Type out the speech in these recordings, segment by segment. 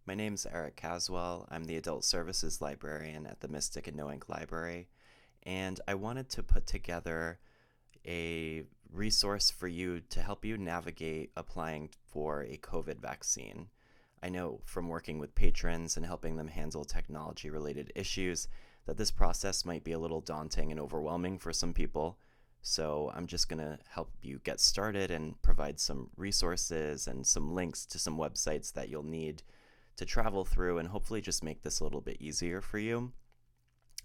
My name's Eric Caswell. I'm the Adult Services Librarian at the Mystic and Noank Library, and I wanted to put together a resource for you to help you navigate applying for a COVID vaccine. I know from working with patrons and helping them handle technology related issues that this process might be a little daunting and overwhelming for some people. So I'm just going to help you get started and provide some resources and some links to some websites that you'll need to travel through and hopefully just make this a little bit easier for you.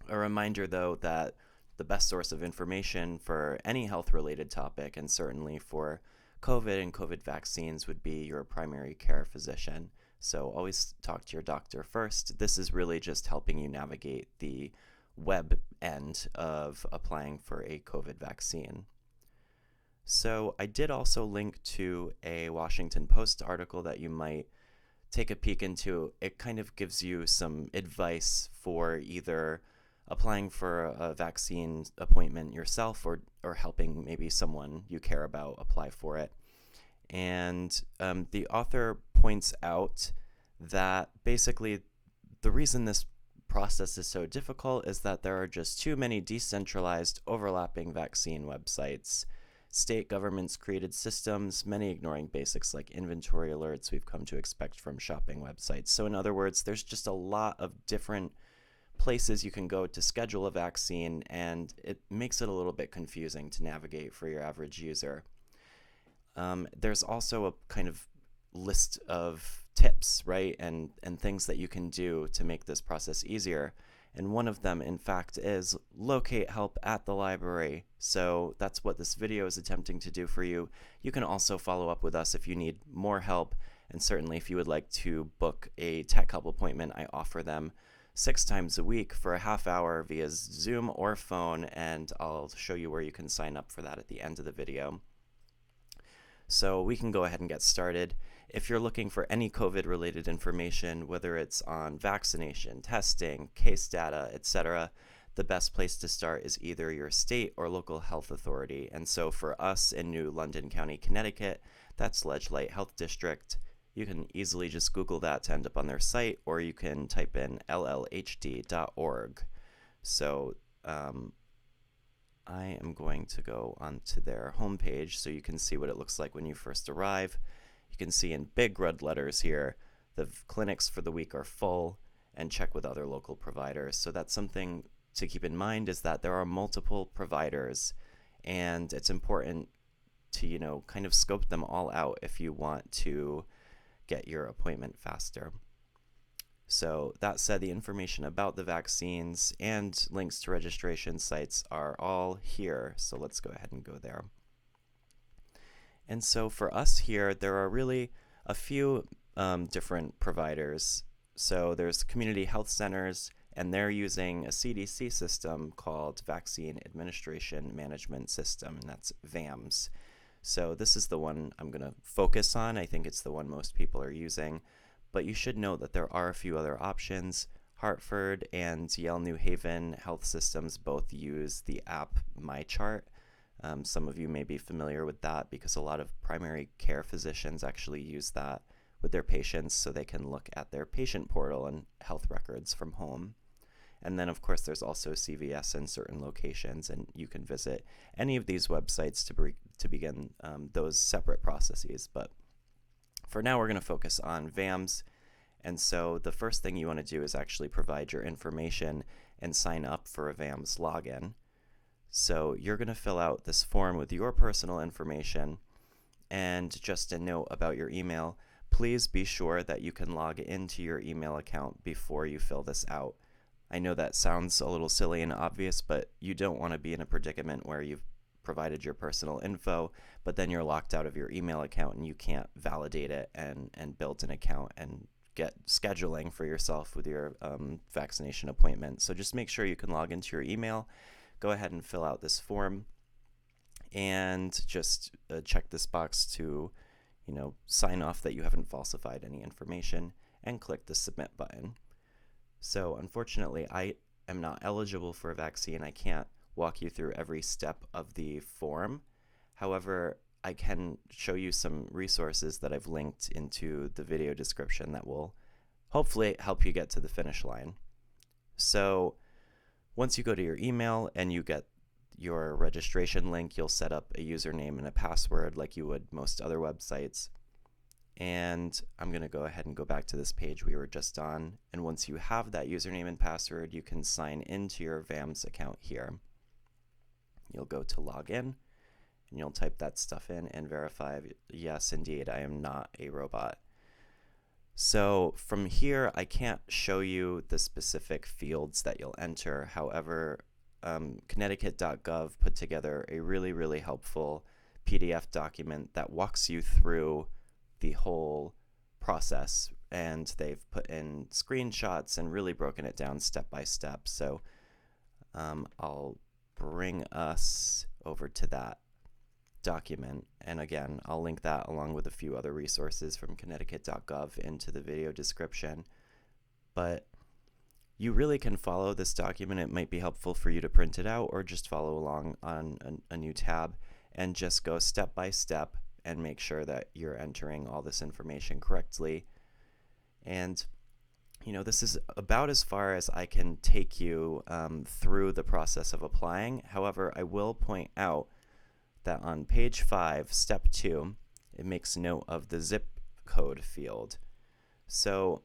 A reminder though that the best source of information for any health related topic, and certainly for COVID and COVID vaccines, would be your primary care physician. So always talk to your doctor first. This is really just helping you navigate the web end of applying for a COVID vaccine. So I did also link to a Washington Post article that you might take a peek into. It kind of gives you some advice for either applying for a vaccine appointment yourself or helping maybe someone you care about apply for it. And the author points out that basically the reason this process is so difficult is that there are just too many decentralized, overlapping vaccine websites. State governments created systems, many ignoring basics like inventory alerts we've come to expect from shopping websites. So in other words, there's just a lot of different places you can go to schedule a vaccine, and it makes it a little bit confusing to navigate for your average user. There's also a kind of list of tips, right, and things that you can do to make this process easier. And one of them, in fact, is locate help at the library. So that's what this video is attempting to do for you. You can also follow up with us if you need more help. And certainly if you would like to book a tech help appointment, I offer them 6 times a week for a half hour via Zoom or phone. And I'll show you where you can sign up for that at the end of the video. So we can go ahead and get started. If you're looking for any COVID-related information, whether it's on vaccination, testing, case data, etc., the best place to start is either your state or local health authority. And so for us in New London County, Connecticut, that's Ledgelight Health District. You can easily just Google that to end up on their site, or you can type in llhd.org. So I am going to go onto their homepage so you can see what it looks like when you first arrive. You can see in big red letters here, the clinics for the week are full, and check with other local providers. So that's something to keep in mind, is that there are multiple providers, and it's important to, kind of scope them all out if you want to get your appointment faster. So that said, the information about the vaccines and links to registration sites are all here. So let's go ahead and go there. And so for us here, there are really a few different providers. So there's community health centers, and they're using a CDC system called Vaccine Administration Management System, and that's VAMS. So this is the one I'm going to focus on. I think it's the one most people are using. But you should know that there are a few other options. Hartford and Yale New Haven health systems both use the app MyChart. Some of you may be familiar with that because a lot of primary care physicians actually use that with their patients so they can look at their patient portal and health records from home. And then, of course, there's also CVS in certain locations, and you can visit any of these websites to begin those separate processes. But for now, we're going to focus on VAMS. And so the first thing you want to do is actually provide your information and sign up for a VAMS login. So you're going to fill out this form with your personal information. And just a note about your email, please be sure that you can log into your email account before you fill this out. I know that sounds a little silly and obvious, but you don't want to be in a predicament where you've provided your personal info, but then you're locked out of your email account and you can't validate it and build an account and get scheduling for yourself with your vaccination appointment. So just make sure you can log into your email. Go ahead and fill out this form and just check this box to sign off that you haven't falsified any information and click the submit button. So unfortunately, I am not eligible for a vaccine. I can't walk you through every step of the form. However, I can show you some resources that I've linked into the video description that will hopefully help you get to the finish line. So once you go to your email and you get your registration link, you'll set up a username and a password like you would most other websites. And I'm going to go ahead and go back to this page we were just on. And once you have that username and password, you can sign into your VAMS account here. You'll go to login and you'll type that stuff in and verify, yes, indeed, I am not a robot. So from here, I can't show you the specific fields that you'll enter. However, Connecticut.gov put together a really helpful PDF document that walks you through the whole process, and they've put in screenshots and really broken it down step by step. So I'll bring us over to that document, and again, I'll link that along with a few other resources from Connecticut.gov into the video description. But you really can follow this document. It might be helpful for you to print it out or just follow along on a new tab and just go step by step and make sure that you're entering all this information correctly. And this is about as far as I can take you through the process of applying. However, I will point out that on page 5, step 2, it makes note of the zip code field. So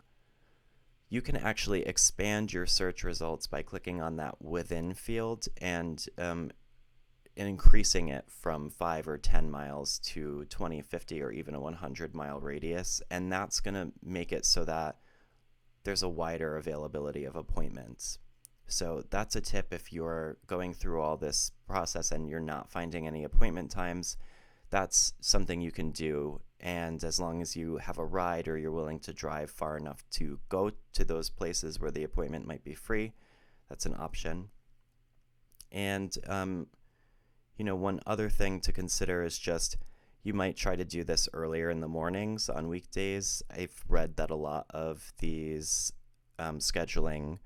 you can actually expand your search results by clicking on that within field and increasing it from 5 or 10 miles to 20, 50, or even a 100-mile radius. And that's going to make it so that there's a wider availability of appointments. So that's a tip if you're going through all this process and you're not finding any appointment times. That's something you can do, and as long as you have a ride or you're willing to drive far enough to go to those places where the appointment might be free, that's an option. And one other thing to consider is just you might try to do this earlier in the mornings on weekdays. I've read that a lot of these scheduling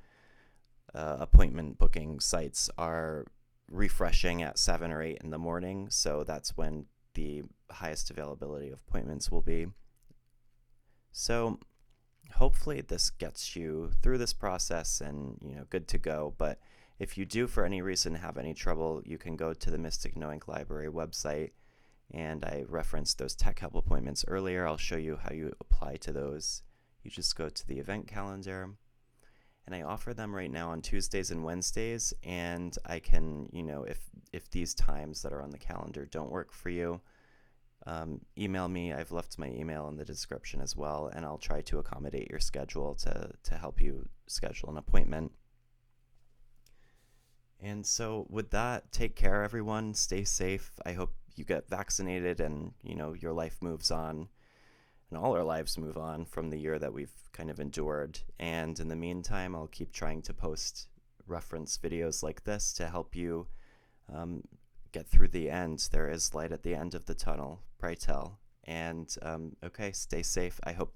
appointment booking sites are refreshing at 7 or 8 in the morning, so that's when the highest availability of appointments will be. So hopefully this gets you through this process and good to go. But if you do for any reason have any trouble, you can go to the Mystic No Ink Library website, and I referenced those tech help appointments earlier. I'll show you how you apply to those. You just go to the event calendar, and I offer them right now on Tuesdays and Wednesdays, and I can, if these times that are on the calendar don't work for you, email me. I've left my email in the description as well, and I'll try to accommodate your schedule to help you schedule an appointment. And so with that, take care, everyone. Stay safe. I hope you get vaccinated and, your life moves on. And all our lives move on from the year that we've kind of endured. And in the meantime, I'll keep trying to post reference videos like this to help you get through the end. There is light at the end of the tunnel, pray tell. And okay, stay safe. I hope